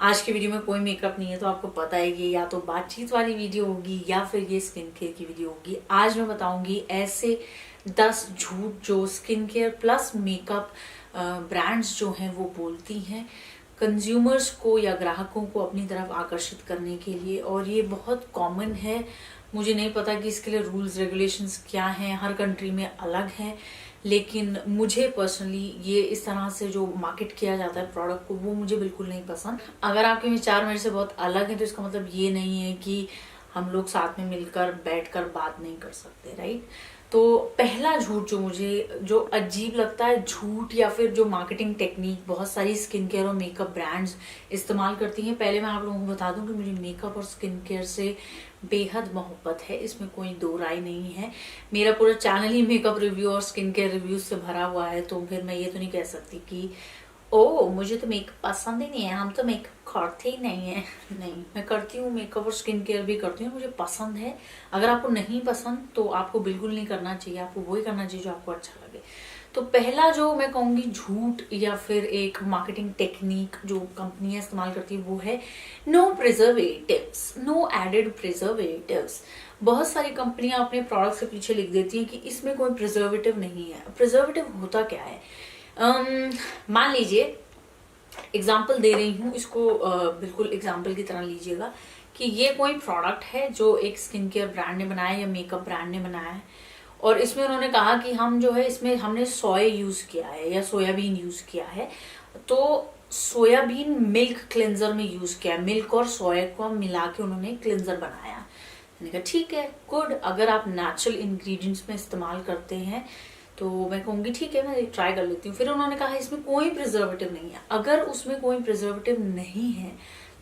आज की वीडियो में कोई मेकअप नहीं है, तो आपको पता है कि या तो बातचीत वाली वीडियो होगी या फिर ये स्किन केयर की वीडियो होगी। आज मैं बताऊंगी ऐसे 10 झूठ जो skin care plus makeup brands जो हैं वो बोलती हैं कंज्यूमर्स को या ग्राहकों को अपनी तरफ आकर्षित करने के लिए। और ये बहुत कॉमन है। मुझे नहीं पता कि इसके लिए रूल्स रेगुलेशंस क्या हैं, हर कंट्री में अलग हैं, लेकिन मुझे पर्सनली ये इस तरह से जो मार्केट किया जाता है प्रोडक्ट को, वो मुझे बिल्कुल नहीं पसंद। अगर आपके विचार मेरे से बहुत अलग है तो इसका मतलब ये नहीं है कि हम लोग साथ में मिलकर बैठकर बात नहीं कर सकते, राइट। तो पहला झूठ जो अजीब लगता है, झूठ या फिर जो मार्केटिंग टेक्निक बहुत सारी स्किन केयर और मेकअप ब्रांड्स इस्तेमाल करती हैं। पहले मैं आप लोगों को बता दूं कि मुझे मेकअप और स्किन केयर से बेहद मोहब्बत है, इसमें कोई दो राय नहीं है। मेरा पूरा चैनल ही मेकअप रिव्यू और स्किन केयर रिव्यू से भरा हुआ है, तो फिर मैं ये तो नहीं कह सकती कि ओ मुझे तो मेकअप पसंद ही नहीं है, हम तो मेकअप करते ही नहीं है। नहीं, मैं करती हूँ, मेकअप और स्किन केयर भी करती हूँ, मुझे पसंद है। अगर आपको नहीं पसंद तो आपको बिल्कुल नहीं करना चाहिए, आपको वही करना चाहिए जो आपको अच्छा लगे। तो पहला जो मैं कहूँगी झूठ या फिर एक मार्केटिंग टेक्निक जो कंपनियां इस्तेमाल करती है वो है no preservatives, no added preservatives. बहुत सारी कंपनियां अपने प्रोडक्ट के पीछे लिख देती हैं कि इसमें कोई प्रिजर्वेटिव नहीं है। प्रिजर्वेटिव होता क्या है? मान लीजिए, एग्जाम्पल दे रही हूँ, इसको बिल्कुल एग्जाम्पल की तरह लीजिएगा कि ये कोई प्रोडक्ट है जो एक स्किन केयर ब्रांड ने बनाया या मेकअप ब्रांड ने बनाया है, और इसमें उन्होंने कहा कि हम जो है इसमें हमने सोया यूज किया है या सोयाबीन यूज किया है। तो सोयाबीन मिल्क क्लेंजर में यूज किया है, मिल्क और सोया को मिला के उन्होंने क्लेंजर बनाया। मैंने कहा ठीक है, गुड। अगर आप नेचुरल इंग्रेडिएंट्स में इस्तेमाल करते हैं तो मैं कहूँगी ठीक है, मैं ट्राई कर लेती हूँ। फिर उन्होंने कहा इसमें कोई प्रिजर्वेटिव नहीं है। अगर उसमें कोई प्रिजर्वेटिव नहीं है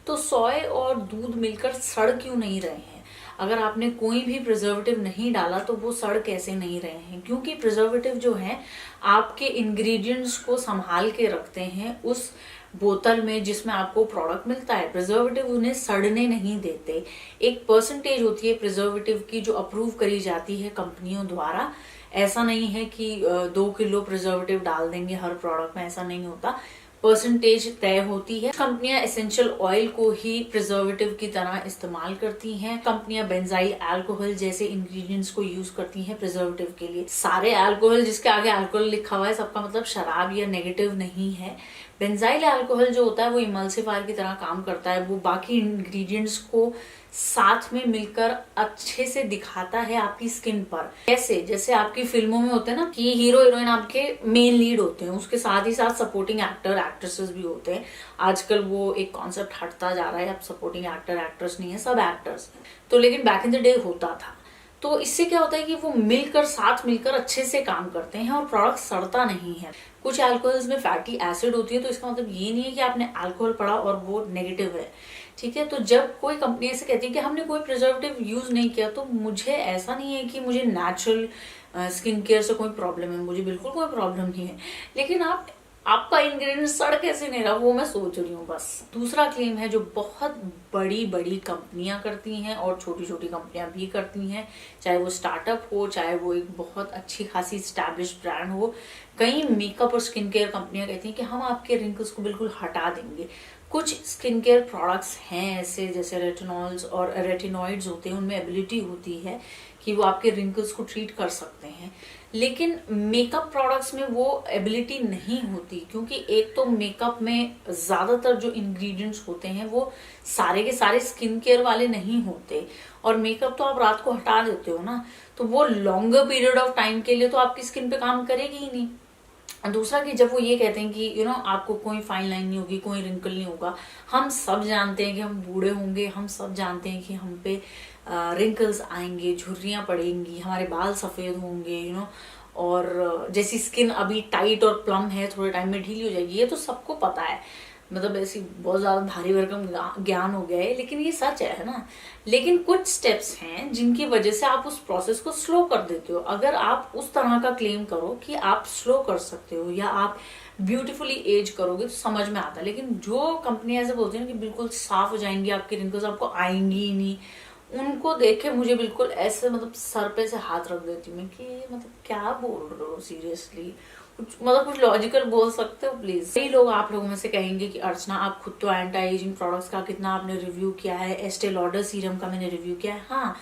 तो सोया और दूध मिलकर सड़ क्यों नहीं रहे हैं? अगर आपने कोई भी प्रिजर्वेटिव नहीं डाला तो वो सड़ कैसे नहीं रहे हैं? क्योंकि प्रिजर्वेटिव जो है आपके इंग्रेडिएंट्स को संभाल के रखते हैं उस बोतल में जिसमें आपको प्रोडक्ट मिलता है। प्रिजर्वेटिव उन्हें सड़ने नहीं देते। एक परसेंटेज होती है प्रिजर्वेटिव की जो अप्रूव करी जाती है कंपनियों द्वारा। ऐसा नहीं है कि 2 किलो प्रिजर्वेटिव डाल देंगे हर प्रोडक्ट में, ऐसा नहीं होता। परसेंटेज तय होती है। कंपनियां एसेंशियल ऑयल को ही प्रिजर्वेटिव की तरह इस्तेमाल करती हैं। कंपनियां बेंजाइल अल्कोहल जैसे इंग्रेडिएंट्स को यूज करती हैं प्रिजर्वेटिव के लिए। सारे अल्कोहल जिसके आगे अल्कोहल लिखा हुआ है सबका मतलब शराब या नेगेटिव नहीं है। बेंजाइल अल्कोहल जो होता है वो इमल्सिफायर की तरह काम करता है। वो बाकी इंग्रेडिएंट्स को साथ में मिलकर अच्छे से दिखाता है आपकी स्किन पर। कैसे? जैसे आपकी फिल्मों में होते हैं ना कि हीरो हीरोइन आपके मेन लीड होते हैं, उसके साथ ही साथ सपोर्टिंग एक्टर एक्ट्रेसेस भी होते हैं। आजकल वो एक कॉन्सेप्ट हटता जा रहा है, अब सपोर्टिंग एक्टर एक्ट्रेस नहीं है, सब एक्टर्स हैं। तो लेकिन बैक इन द डे होता था। तो इससे क्या होता है कि वो मिलकर साथ मिलकर अच्छे से काम करते हैं और प्रोडक्ट सड़ता नहीं है। कुछ अल्कोहल्स में फैटी एसिड होती है, तो इसका मतलब ये नहीं है कि आपने अल्कोहल पढ़ा और वो नेगेटिव है, ठीक है। तो जब कोई कंपनी ऐसे कहती है कि हमने कोई प्रिजर्वेटिव यूज नहीं किया, तो मुझे ऐसा नहीं है कि मुझे नेचुरल स्किन केयर से कोई प्रॉब्लम है, मुझे बिल्कुल कोई प्रॉब्लम नहीं है। लेकिन आपका इंग्रेडिएंट सड़ कैसे नहीं रहा, वो मैं सोच रही हूँ बस। दूसरा क्लेम है जो बहुत बड़ी बड़ी कंपनियां करती हैं और छोटी छोटी कंपनियां भी करती हैं, चाहे वो स्टार्टअप हो चाहे वो एक बहुत अच्छी खासी स्टैब्लिश ब्रांड हो। कई मेकअप और स्किन केयर कंपनियां कहती हैं कि हम आपके रिंकल्स को बिल्कुल हटा देंगे। कुछ स्किन केयर प्रोडक्ट्स हैं ऐसे, जैसे रेटिनॉल्स और रेटिनॉइड्स होते हैं, उनमें एबिलिटी होती है कि वो आपके रिंकल्स को ट्रीट कर सकते हैं। लेकिन मेकअप प्रोडक्ट्स में वो एबिलिटी नहीं होती, क्योंकि एक तो मेकअप में ज्यादातर जो इंग्रेडिएंट्स होते हैं वो सारे के सारे स्किन केयर वाले नहीं होते, और मेकअप तो आप रात को हटा देते हो ना, तो वो लॉन्गर पीरियड ऑफ टाइम के लिए तो आपकी स्किन पे काम करेगी ही नहीं। दूसरा कि जब वो ये कहते हैं कि आपको कोई फाइन लाइन नहीं होगी, कोई रिंकल नहीं होगा। हम सब जानते हैं कि हम बूढ़े होंगे, हम सब जानते हैं कि हम पे रिंकल्स आएंगे, झुर्रियां पड़ेंगी, हमारे बाल सफेद होंगे, और जैसी स्किन अभी टाइट और प्लम है थोड़े टाइम में ढीली हो जाएगी। ये तो सबको पता है, मतलब ऐसी बहुत ज्यादा भारी भरकम ज्ञान हो गया है, लेकिन ये सच है ना। लेकिन कुछ स्टेप्स हैं जिनकी वजह से आप उस प्रोसेस को स्लो कर देते हो। अगर आप उस तरह का क्लेम करो कि आप स्लो कर सकते हो या आप ब्यूटीफुली एज करोगे तो समझ में आता है। लेकिन जो कंपनियां ऐसे बोलती हैं कि बिल्कुल साफ हो जाएंगी आपकी रिंकल्स, आपको आएंगी ही नहीं, उनको देख के मुझे बिल्कुल ऐसे मतलब सर पे से हाथ रख देती हूँ कि मतलब क्या बोल रहे हो सीरियसली। कुछ लॉजिकल बोल सकते हो प्लीज। कई लोग आप लोगों में से कहेंगे कि अर्चना आप खुद तो एंटी एजिंग प्रोडक्ट्स का कितना आपने रिव्यू किया है, एस्टे लॉडर सीरम का मैंने रिव्यू किया है। हाँ,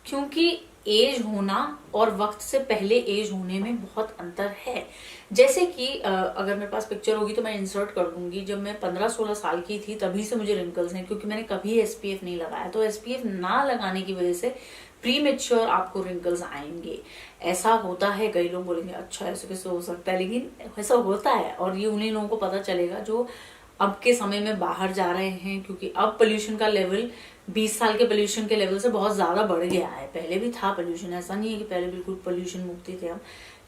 क्योंकि एज होना और वक्त से पहले एज होने में बहुत अंतर है। जैसे कि अगर मेरे पास पिक्चर होगी तो मैं इंसर्ट कर दूंगी, जब मैं 15-16 साल की थी तभी से मुझे रिंकल्स हैं, क्योंकि मैंने कभी एसपीएफ नहीं लगाया। तो एसपीएफ ना लगाने की वजह से प्री मेच्योर आपको रिंकल्स आएंगे। ऐसा होता है, कई लोग बोलेंगे अच्छा ऐसे कैसे हो सकता है, लेकिन ऐसा होता है। और ये उन्हीं लोगों को पता चलेगा जो अब के समय में बाहर जा रहे हैं, क्योंकि अब पोल्यूशन का लेवल 20 साल के पोल्यूशन के लेवल से बहुत ज्यादा बढ़ गया है। पहले भी था पोल्यूशन, ऐसा नहीं है कि पहले बिल्कुल पोल्यूशन मुक्ति थे हम,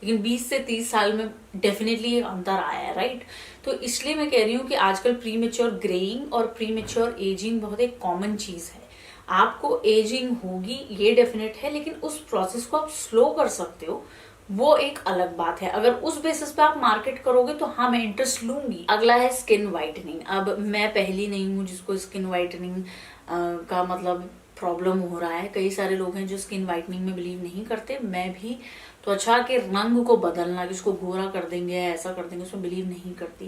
लेकिन 20 से 30 साल में डेफिनेटली एक अंतर आया है, राइट। तो इसलिए मैं कह रही हूँ कि आजकल प्री मेच्योर ग्रेइंग और प्री मेच्योर एजिंग बहुत एक कॉमन चीज है। आपको एजिंग होगी ये डेफिनेट है, लेकिन उस प्रोसेस को आप स्लो कर सकते हो, वो एक अलग बात है। अगर उस बेसिस पे आप मार्केट करोगे तो हाँ मैं इंटरेस्ट लूंगी। अगला है स्किन वाइटनिंग। अब मैं पहली नहीं हूँ जिसको स्किन वाइटनिंग का मतलब प्रॉब्लम हो रहा है। कई सारे लोग हैं जो स्किन वाइटनिंग में बिलीव नहीं करते, मैं भी त्वचा के रंग को बदलना, कि उसको गोरा कर देंगे ऐसा कर देंगे, उसमें बिलीव नहीं करती।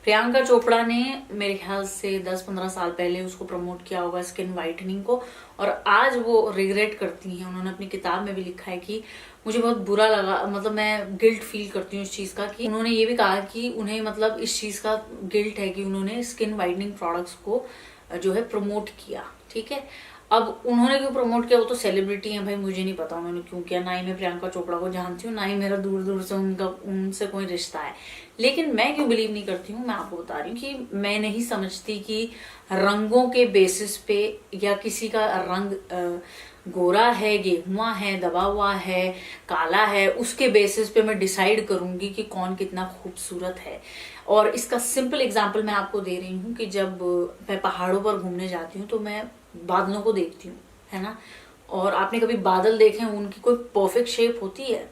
प्रियंका चोपड़ा ने मेरे ख्याल से 10-15 साल पहले उसको प्रमोट किया होगा स्किन वाइटनिंग को, और आज वो रिग्रेट करती हैं। उन्होंने अपनी किताब में भी लिखा है कि मुझे बहुत बुरा लगा, मतलब मैं गिल्ट फील करती हूँ इस चीज का। कि उन्होंने ये भी कहा कि उन्हें मतलब इस चीज का गिल्ट है कि उन्होंने स्किन वाइटनिंग प्रोडक्ट्स को जो है प्रमोट किया। ठीक है, अब उन्होंने क्यों प्रमोट किया, वो तो सेलिब्रिटी हैं भाई, मुझे नहीं पता उन्होंने क्यों किया। ना ही मैं प्रियंका चोपड़ा को जानती हूँ, ना ही मेरा दूर दूर से उनसे कोई रिश्ता है। लेकिन मैं क्यों बिलीव नहीं करती हूँ, मैं आपको बता रही हूँ कि मैं नहीं समझती कि रंगों के बेसिस पे या किसी का रंग गोरा है, गेहुआ है, दबा हुआ है, काला है, उसके बेसिस पे मैं डिसाइड करूंगी कि कौन कितना खूबसूरत है। और इसका सिंपल एग्जांपल मैं आपको दे रही हूँ कि जब मैं पहाड़ों पर घूमने जाती हूँ तो मैं बादलों को देखती हूँ, है ना। और आपने कभी बादल देखे हैं, उनकी कोई परफेक्ट शेप होती है?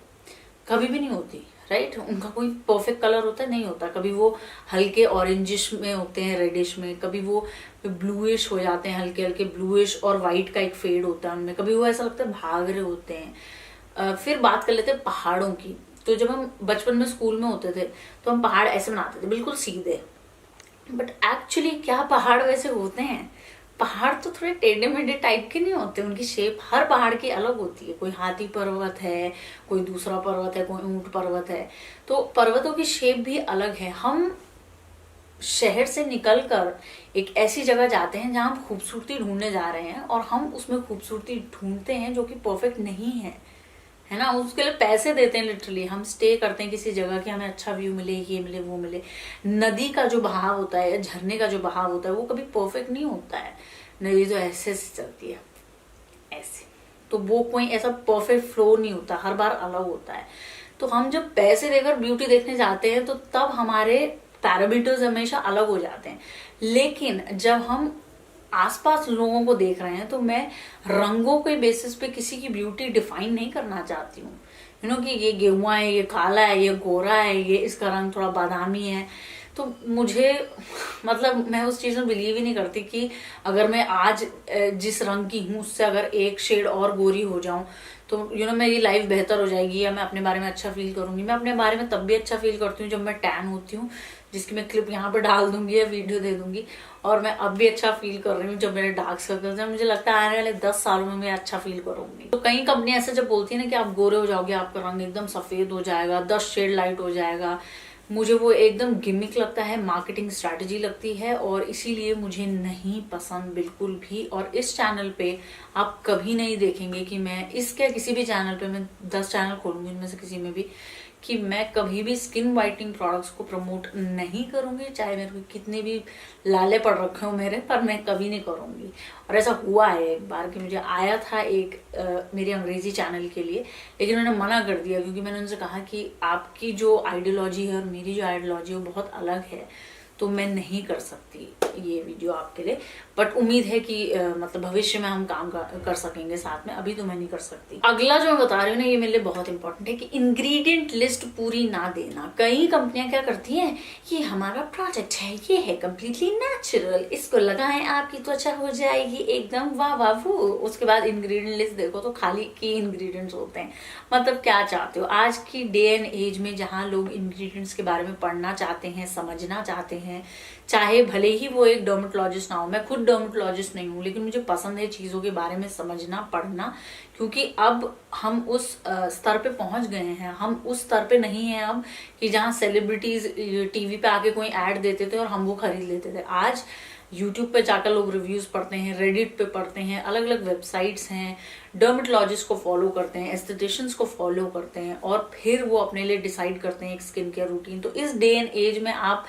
कभी भी नहीं होती, राइट। उनका कोई परफेक्ट कलर होता है, नहीं होता। कभी वो हल्के ऑरेंजिश में होते हैं, रेडिश में, कभी वो ब्लूइश हो जाते हैं, हल्के हल्के ब्लूइश और व्हाइट का एक फेड होता है उनमें, कभी वो ऐसा लगता है भाग रहे होते हैं। फिर बात कर लेते हैं पहाड़ों की। तो जब हम बचपन में स्कूल में होते थे तो हम पहाड़ ऐसे बनाते थे, बिल्कुल सीधे, बट एक्चुअली क्या पहाड़ वैसे होते हैं? पहाड़ तो थोड़े टेढ़े मेढ़े टाइप के नहीं होते, उनकी शेप हर पहाड़ की अलग होती है। कोई हाथी पर्वत है, कोई दूसरा पर्वत है, कोई ऊंट पर्वत है, तो पर्वतों की शेप भी अलग है। हम शहर से निकलकर एक ऐसी जगह जाते हैं जहां हम खूबसूरती ढूंढने जा रहे हैं, और हम उसमें खूबसूरती ढूंढते हैं जो कि परफेक्ट नहीं है ना। उसके लिए पैसे देते हैं, लिटरली हम स्टे करते हैं किसी जगह की, हमें अच्छा व्यू मिले, ये मिले, वो मिले। नदी का जो बहाव होता है या झरने का जो बहाव होता है वो कभी परफेक्ट नहीं होता है। नदी तो ऐसे से चलती है, ऐसे, तो वो कोई ऐसा परफेक्ट फ्लो नहीं होता, हर बार अलग होता है। तो हम जब पैसे देकर ब्यूटी देखने जाते हैं तो तब हमारे पैरामीटर्स हमेशा अलग हो जाते हैं। लेकिन जब हम आसपास लोगों को देख रहे हैं तो मैं रंगों के बेसिस पे किसी की ब्यूटी डिफाइन नहीं करना चाहती हूँ, यू नो, कि ये गेहुआ है, ये काला है, ये गोरा है, ये इसका रंग थोड़ा बादामी है। तो मुझे मतलब मैं उस चीज में बिलीव ही नहीं करती कि अगर मैं आज जिस रंग की हूँ उससे अगर एक शेड और गोरी हो जाऊं तो यू नो मेरी लाइफ बेहतर हो जाएगी या मैं अपने बारे में अच्छा फील करूंगी। मैं अपने बारे में तब भी अच्छा फील करती हूँ जब मैं टैन होती हूँ, जिसकी मैं क्लिप यहाँ पर डाल दूंगी या वीडियो दे दूंगी। और मैं अब भी अच्छा फील कर रही हूँ जब मेरे डार्क सर्कल्स हैं। मुझे लगता है आने वाले 10 सालों में मैं अच्छा फील करूंगी। तो कई कंपनी ऐसे जब बोलती है ना कि आप गोरे हो जाओगे, आपका रंग एकदम सफेद हो जाएगा, 10 शेड लाइट हो जाएगा, मुझे वो एकदम गिमिक लगता है, मार्केटिंग स्ट्रैटेजी लगती है, और इसीलिए मुझे नहीं पसंद बिल्कुल भी। और इस चैनल पे आप कभी नहीं देखेंगे कि मैं इसके किसी भी चैनल पे, मैं 10 चैनल खोलूंगी उनमें से किसी में भी, कि मैं कभी भी स्किन वाइटनिंग प्रोडक्ट्स को प्रमोट नहीं करूंगी, चाहे मेरे को कितने भी लाले पड़ रखे हो मेरे पर, मैं कभी नहीं करूंगी। और ऐसा हुआ है एक बार कि मुझे आया था एक मेरे अंग्रेजी चैनल के लिए, लेकिन उन्होंने मना कर दिया क्योंकि मैंने उनसे कहा कि आपकी जो आइडियोलॉजी है और मेरी जो आइडियोलॉजी है वो बहुत अलग है। तो मैं नहीं कर सकती ये वीडियो आपके लिए। बट उम्मीद है कि मतलब भविष्य में हम काम कर सकेंगे साथ में, अभी तो मैं नहीं कर सकती। अगला जो मैं बता रही हूँ ना, ये मेरे लिए बहुत इंपॉर्टेंट है कि इंग्रेडिएंट लिस्ट पूरी ना देना। कई कंपनियां क्या करती हैं, ये हमारा प्रोडक्ट है, ये है कंप्लीटली नेचुरल, इसको लगाएं आपकी त्वचा हो जाएगी एकदम वाह वाह वो। उसके बाद इंग्रेडिएंट लिस्ट देखो तो खाली के इंग्रेडिएंट्स होते हैं। मतलब क्या चाहते हो आज की डे एंड एज में, जहाँ लोग इंग्रेडिएंट्स के बारे में पढ़ना चाहते हैं, समझना चाहते हैं, चाहे भले ही वो एक डर्मेटोलॉजिस्ट ना हो। मैं खुद डर्मेटोलॉजिस्ट नहीं हूँ, लेकिन मुझे पसंद है चीजों के बारे में समझना, पढ़ना, क्योंकि अब हम उस स्तर पे पहुंच गए हैं। हम उस स्तर पे नहीं है अब कि जहाँ सेलिब्रिटीज टीवी पे आके कोई ऐड देते थे और हम वो खरीद लेते थे। आज यूट्यूब पे जाकर लोग रिव्यूज पढ़ते हैं, रेडिट पे पढ़ते हैं, अलग अलग वेबसाइट्स हैं, डर्मेटोलॉजिस्ट को फॉलो करते हैं, एस्थेटिशियंस को फॉलो करते हैं, और फिर वो अपने लिए डिसाइड करते हैं एक स्किन केयर रूटीन। तो इस डे एंड एज में आप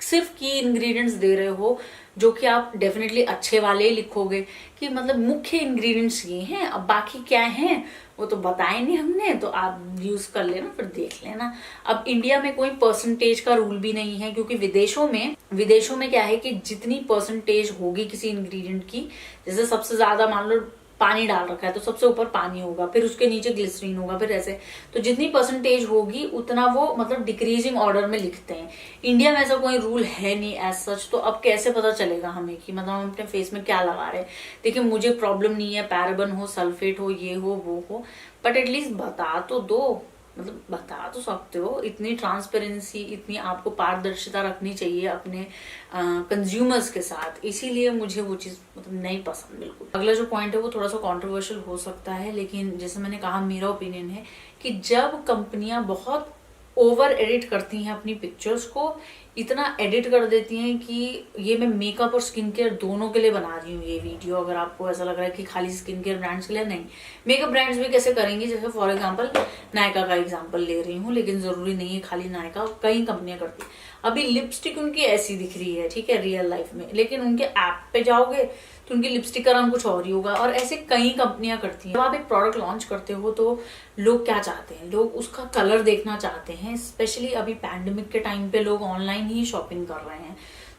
सिर्फ की इंग्रेडिएंट्स दे रहे हो, जो कि आप डेफिनेटली अच्छे वाले ही लिखोगे कि मतलब मुख्य इंग्रेडिएंट्स ये हैं, अब बाकी क्या हैं वो तो बताए नहीं हमने, तो आप यूज कर लेना, फिर देख लेना। अब इंडिया में कोई परसेंटेज का रूल भी नहीं है, क्योंकि विदेशों में क्या है कि जितनी परसेंटेज होगी किसी इंग्रेडिएंट की, जैसे सबसे ज्यादा मान लो पानी डाल रखा है तो सबसे ऊपर पानी होगा, फिर उसके नीचे ग्लिसरीन होगा, फिर ऐसे, तो जितनी परसेंटेज होगी उतना वो मतलब डिक्रीजिंग ऑर्डर में लिखते हैं। इंडिया में ऐसा कोई रूल है नहीं एज सच। तो अब कैसे पता चलेगा हमें कि मतलब हम अपने फेस में क्या लगा रहे हैं। देखिए मुझे प्रॉब्लम नहीं है, पैराबन हो, सल्फेट हो, ये हो वो हो, बट एटलीस्ट बता तो दो, मतलब बता तो सकते हो। इतनी ट्रांसपेरेंसी, इतनी आपको पारदर्शिता रखनी चाहिए अपने कंज्यूमर्स के साथ, इसीलिए मुझे वो चीज मतलब नहीं पसंद बिल्कुल। अगला जो पॉइंट है वो थोड़ा सा कंट्रोवर्शियल हो सकता है, लेकिन जैसे मैंने कहा मेरा ओपिनियन है कि जब कंपनियां बहुत ओवर एडिट करती हैं अपनी पिक्चर्स को, इतना एडिट कर देती हैं कि ये मैं मेकअप और स्किन केयर दोनों के लिए बना रही हूँ ये वीडियो। अगर आपको ऐसा लग रहा है कि खाली स्किन केयर ब्रांड्स के लिए, नहीं, मेकअप ब्रांड्स भी कैसे करेंगे। जैसे फॉर एग्जांपल नायका का एग्जांपल ले रही हूँ, लेकिन जरूरी नहीं है खाली नायका, कई कंपनियां करती हैं। अभी लिपस्टिक उनकी ऐसी दिख रही है, ठीक है, रियल लाइफ में, लेकिन उनके ऐप पे जाओगे तो उनकी लिपस्टिक का रंग कुछ और ही होगा। और ऐसे कई कंपनियां करती हैं। जब आप एक प्रोडक्ट लॉन्च करते हो तो लोग क्या चाहते हैं, लोग उसका कलर देखना चाहते हैं। स्पेशली अभी पैंडेमिक के टाइम पे लोग ऑनलाइन ही शॉपिंग कर रहे हैं,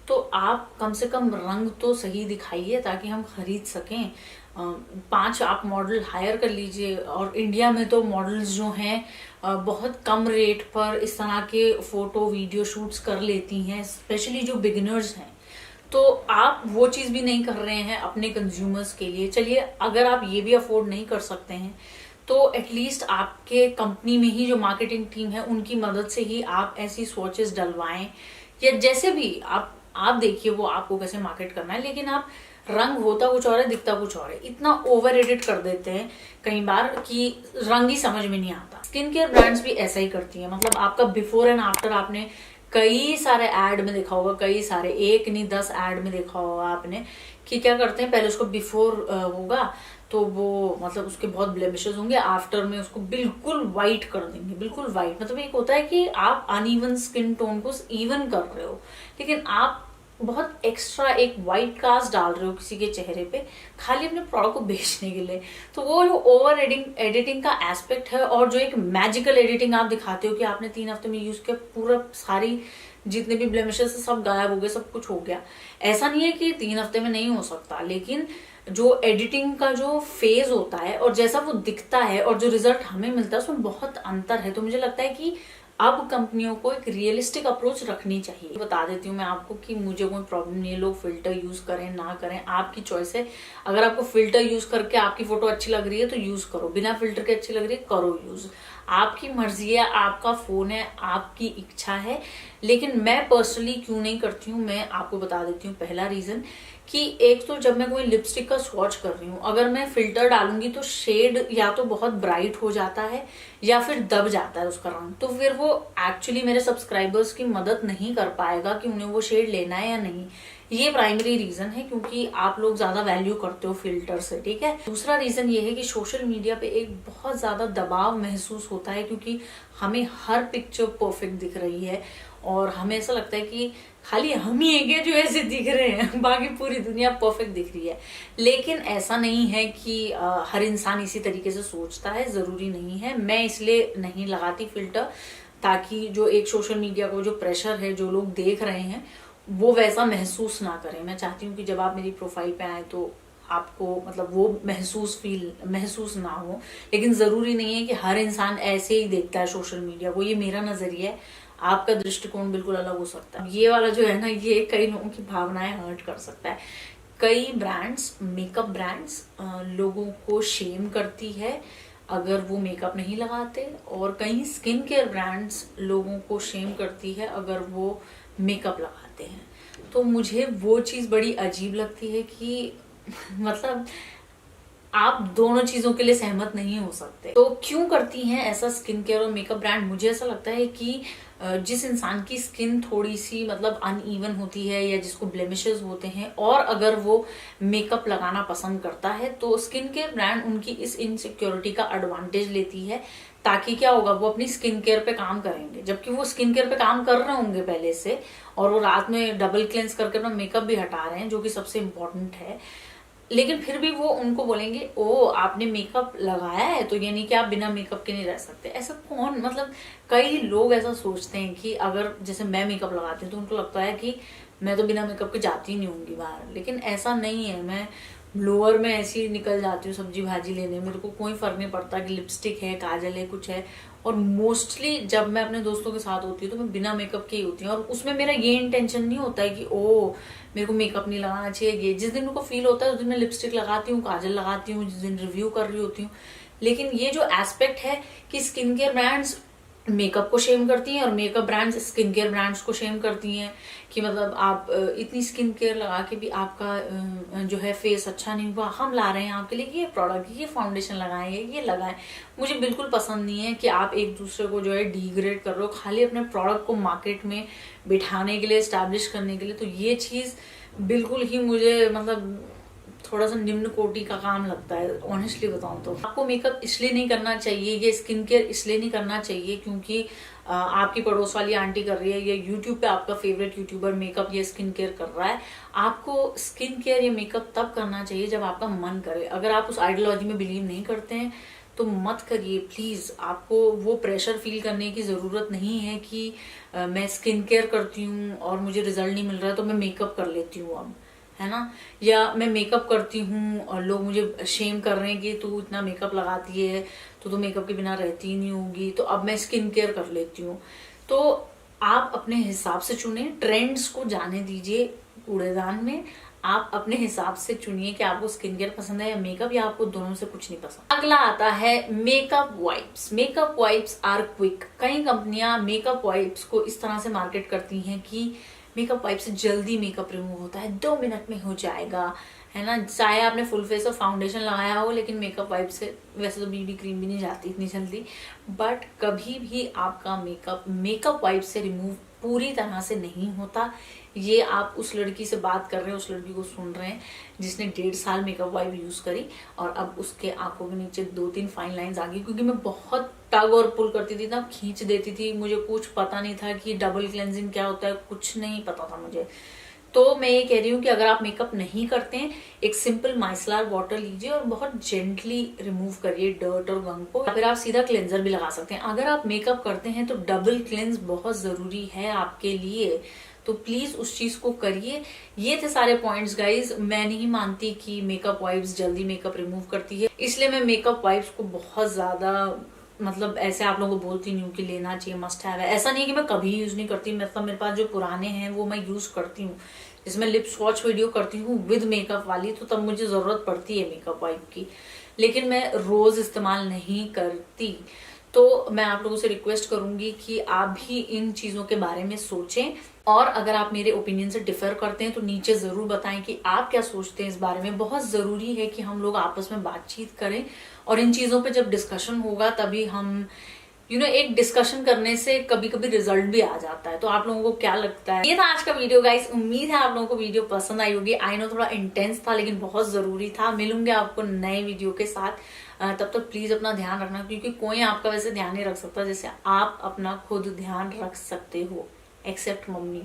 तो आप कम से कम रंग तो सही दिखाइए ताकि हम खरीद सकें। 5 आप मॉडल हायर कर लीजिए, और इंडिया में तो मॉडल्स जो हैं बहुत कम रेट पर इस तरह के फोटो वीडियो शूट्स कर लेती हैं, स्पेशली जो बिगिनर्स हैं। तो आप वो चीज भी नहीं कर रहे हैं अपने कंज्यूमर्स के लिए। चलिए अगर आप ये भी अफोर्ड नहीं कर सकते हैं तो एटलीस्ट आपके कंपनी में ही जो मार्केटिंग टीम है उनकी मदद से ही आप ऐसी स्वॉचेस डलवाएं, या जैसे भी आप देखिए वो आपको कैसे मार्केट करना है। लेकिन आप रंग होता कुछ और है, दिखता कुछ और है, इतना ओवर एडिट कर देते हैं कई बार कि रंग ही समझ में नहीं आता। स्किन केयर ब्रांड्स भी ऐसा ही करती है। मतलब आपका बिफोर एंड आफ्टर आपने कई सारे एड में देखा होगा, कई सारे, एक नहीं 10 एड में देखा होगा आपने कि क्या करते हैं, पहले उसको बिफोर होगा तो वो मतलब उसके बहुत ब्लेमिशेस होंगे, आफ्टर में उसको बिल्कुल वाइट कर देंगे, बिल्कुल वाइट। मतलब एक होता है कि आप अनइवन स्किन टोन को इवन कर रहे हो, लेकिन आप बहुत एक्स्ट्रा एक वाइट कास्ट डाल रहे हो किसी के चेहरे पे खाली अपने प्रोडक्ट को बेचने के लिए। तो वो जो ओवर एडिटिंग का एस्पेक्ट है, और जो एक मैजिकल एडिटिंग आप दिखाते हो कि आपने 3 हफ्ते में यूज किया, पूरा सारी जितने भी ब्लेमिशेस सब गायब हो गए, सब कुछ हो गया। ऐसा नहीं है कि 3 हफ्ते में नहीं हो सकता, लेकिन जो एडिटिंग का जो फेज होता है और जैसा वो दिखता है और जो रिजल्ट हमें मिलता है उसमें बहुत अंतर है। तो मुझे लगता है कि अब कंपनियों को एक रियलिस्टिक अप्रोच रखनी चाहिए। बता देती हूँ मैं आपको कि मुझे कोई प्रॉब्लम नहीं है, लोग फिल्टर यूज करें ना करें, आपकी चॉइस है। अगर आपको फिल्टर यूज करके आपकी फोटो अच्छी लग रही है तो यूज करो, बिना फिल्टर के अच्छी लग रही है करो यूज, आपकी मर्जी है, आपका फोन है, आपकी इच्छा है। लेकिन मैं पर्सनली क्यों नहीं करती हूँ, मैं आपको बता देती हूँ। पहला रीजन कि एक तो जब मैं कोई लिपस्टिक का स्वॉच कर रही हूँ, अगर मैं फिल्टर डालूंगी तो शेड या तो बहुत ब्राइट हो जाता है या फिर दब जाता है उसका रंग, तो फिर वो एक्चुअली मेरे सब्सक्राइबर्स की मदद नहीं कर पाएगा कि उन्हें वो शेड लेना है या नहीं। ये प्राइमरी रीजन है, क्योंकि आप लोग ज्यादा वैल्यू करते हो फिल्टर से, ठीक है। दूसरा रीजन ये है कि सोशल मीडिया पे एक बहुत ज्यादा दबाव महसूस होता है, क्योंकि हमें हर पिक्चर परफेक्ट दिख रही है और हमें ऐसा लगता है कि खाली हम ही हैं जो ऐसे दिख रहे हैं, बाकी पूरी दुनिया परफेक्ट दिख रही है। लेकिन ऐसा नहीं है कि हर इंसान इसी तरीके से सोचता है, जरूरी नहीं है। मैं इसलिए नहीं लगाती फिल्टर, ताकि जो एक सोशल मीडिया को जो प्रेशर है, जो लोग देख रहे हैं वो वैसा महसूस ना करें। मैं चाहती हूँ कि जब आप मेरी प्रोफाइल पे आए तो आपको मतलब वो महसूस ना हो। लेकिन जरूरी नहीं है कि हर इंसान ऐसे ही देखता है सोशल मीडिया को, ये मेरा नजरिया है, आपका दृष्टिकोण बिल्कुल अलग हो सकता है। ये वाला जो है ना, ये कई लोगों की भावनाएं हर्ट कर सकता है। कई ब्रांड्स, मेकअप ब्रांड्स लोगों को शेम करती है अगर वो मेकअप नहीं लगाते, और कई स्किन केयर ब्रांड्स लोगों को शेम करती है अगर वो मेकअप लगाते हैं। तो मुझे वो चीज बड़ी अजीब लगती है कि मतलब आप दोनों चीजों के लिए सहमत नहीं हो सकते। तो क्यों करती हैं ऐसा स्किन केयर और मेकअप ब्रांड? मुझे ऐसा लगता है कि जिस इंसान की स्किन थोड़ी सी मतलब अनइवन होती है या जिसको ब्लेमिशेस होते हैं, और अगर वो मेकअप लगाना पसंद करता है, तो स्किन केयर ब्रांड उनकी इस इनसिक्योरिटी का एडवांटेज लेती है, ताकि क्या होगा, वो अपनी स्किन केयर पे काम करेंगे। जबकि वो स्किन केयर पे काम कर रहे होंगे पहले से, और वो रात में डबल क्लेंस करके अपना मेकअप भी हटा रहे हैं, जो कि सबसे इम्पोर्टेंट है। लेकिन फिर भी वो उनको बोलेंगे, ओ आपने मेकअप लगाया है तो ये नहीं कि आप बिना मेकअप के नहीं रह सकते। ऐसा कौन, मतलब कई लोग ऐसा सोचते हैं कि अगर जैसे मैं मेकअप लगाती हूँ तो उनको लगता है कि मैं तो बिना मेकअप के जाती नहीं होंगी बाहर। लेकिन ऐसा नहीं है। मैं लोअर में ऐसी निकल जाती हूँ सब्जी भाजी लेने, मेरे को कोई फर्क नहीं पड़ता कि लिपस्टिक है, काजल है, कुछ है। और मोस्टली जब मैं अपने दोस्तों के साथ होती हूँ तो मैं बिना मेकअप के ही होती हूँ, और उसमें मेरा ये इंटेंशन नहीं होता है कि ओ मेरे को मेकअप नहीं लगाना चाहिए। ये जिस दिन मेरे को फील होता है उस दिन मैं लिपस्टिक लगाती हूँ, काजल लगाती हूँ, जिस दिन रिव्यू कर रही होती हूँ। लेकिन ये जो एस्पेक्ट है कि स्किन केयर ब्रांड्स मेकअप को शेम करती हैं और makeup brands skin care brands को शेम करती हैं कि मतलब आप इतनी स्किन केयर लगा के भी आपका जो है फेस अच्छा नहीं हुआ, हम ला रहे हैं आपके लिए ये प्रोडक्ट, ये फाउंडेशन लगाएं, ये लगाएं। मुझे बिल्कुल पसंद नहीं है कि आप एक दूसरे को जो है डिग्रेड कर रहे हो खाली अपने प्रोडक्ट को मार्केट में बिठाने के लिए, स्टैब्लिश करने के लिए। तो ये चीज बिल्कुल ही मुझे मतलब थोड़ा सा निम्न कोटि का काम लगता है, ऑनेस्टली बताऊं तो। आपको मेकअप इसलिए नहीं करना चाहिए, ये स्किन केयर इसलिए नहीं करना चाहिए क्योंकि आपकी पड़ोस वाली आंटी कर रही है, या यूट्यूब पे आपका फेवरेट यूट्यूबर मेकअप या स्किन केयर कर रहा है। आपको स्किन केयर या मेकअप तब करना चाहिए जब आपका मन करे। अगर आप उस आइडियोलॉजी में बिलीव नहीं करते हैं तो मत करिए प्लीज। आपको वो प्रेशर फील करने की जरूरत नहीं है कि मैं स्किन केयर करती हूँ और मुझे रिजल्ट नहीं मिल रहा है तो मैं मेकअप कर लेती हूँ अब, है ना। या मैं मेकअप करती हूँ और लोग मुझे शेम कर रहे हैं कि तू इतना मेकअप लगाती है तो मेकअप के बिना रहती ही नहीं होगी, तो अब मैं स्किन केयर कर लेती हूँ। तो आप अपने हिसाब से चुने, ट्रेंड्स को जाने दीजिए कूड़ेदान में। आप अपने हिसाब से चुनिए कि आपको स्किन केयर पसंद है या मेकअप, या आपको दोनों से कुछ नहीं पसंद। अगला आता है makeup wipes. Makeup wipes are quick. कई कंपनियां मेकअप वाइप्स को इस तरह से मार्केट करती हैं कि मेकअप वाइप से जल्दी मेकअप रिमूव होता है, 2 मिनट में हो जाएगा, है ना। चाहे आपने फुल फेस और फाउंडेशन लगाया हो, लेकिन मेकअप वाइप से, वैसे तो बीबी क्रीम भी नहीं जाती इतनी जल्दी, बट कभी भी आपका मेकअप वाइप से रिमूव पूरी तरह से नहीं होता। ये आप उस लड़की से बात कर रहे हैं, उस लड़की को सुन रहे हैं जिसने 1.5 साल मेकअप वाइप यूज करी और अब उसके आंखों के नीचे 2-3 फाइन लाइंस आ गई। क्योंकि मैं बहुत टग और पुल करती थी ना, खींच देती थी, मुझे कुछ पता नहीं था कि डबल क्लेंजिंग क्या होता है, कुछ नहीं पता था मुझे। तो मैं ये कह रही हूँ कि अगर आप मेकअप नहीं करते हैं, एक सिंपल माइसलार वाटर लीजिए और बहुत जेंटली रिमूव करिए डर्ट और गंग को। फिर आप सीधा क्लेंजर भी लगा सकते हैं। अगर आप मेकअप करते हैं तो डबल क्लेंज बहुत जरूरी है आपके लिए, तो प्लीज उस चीज को करिए। ये थे सारे पॉइंट्स गाइज। मैं नहीं मानती कि मेकअप वाइप्स जल्दी मेकअप रिमूव करती है, इसलिए मैं मेकअप वाइप्स को बहुत ज्यादा मतलब ऐसे आप लोगों को बोलती नहीं हूँ कि लेना चाहिए, मस्ट हैव है। ऐसा नहीं है कि मैं कभी यूज नहीं करती, मतलब मेरे पास जो पुराने हैं वो मैं यूज करती हूँ। जिसमें लिप स्वॉच वीडियो करती हूँ विद मेकअप वाली, तो तब मुझे जरूरत पड़ती है मेकअप वाइप की, लेकिन मैं रोज इस्तेमाल नहीं करती। तो मैं आप लोगों से रिक्वेस्ट करूंगी कि आप भी इन चीजों के बारे में सोचें, और अगर आप मेरे ओपिनियन से डिफर करते हैं तो नीचे जरूर बताएं कि आप क्या सोचते हैं इस बारे में। बहुत जरूरी है कि हम लोग आपस में बातचीत करें, और इन चीजों पे जब डिस्कशन होगा तभी हम एक डिस्कशन करने से कभी कभी रिजल्ट भी आ जाता है। तो आप लोगों को क्या लगता है? ये था आज का वीडियो गाइस। उम्मीद है आप लोगों को वीडियो पसंद आई होगी। आई नो थोड़ा इंटेंस था लेकिन बहुत जरूरी था। मिलूंगे आपको नए वीडियो के साथ। तब तक प्लीज अपना ध्यान रखना, क्योंकि कोई आपका वैसे ध्यान नहीं रख सकता जैसे आप अपना खुद ध्यान रख सकते हो, एक्सेप्ट मम्मी।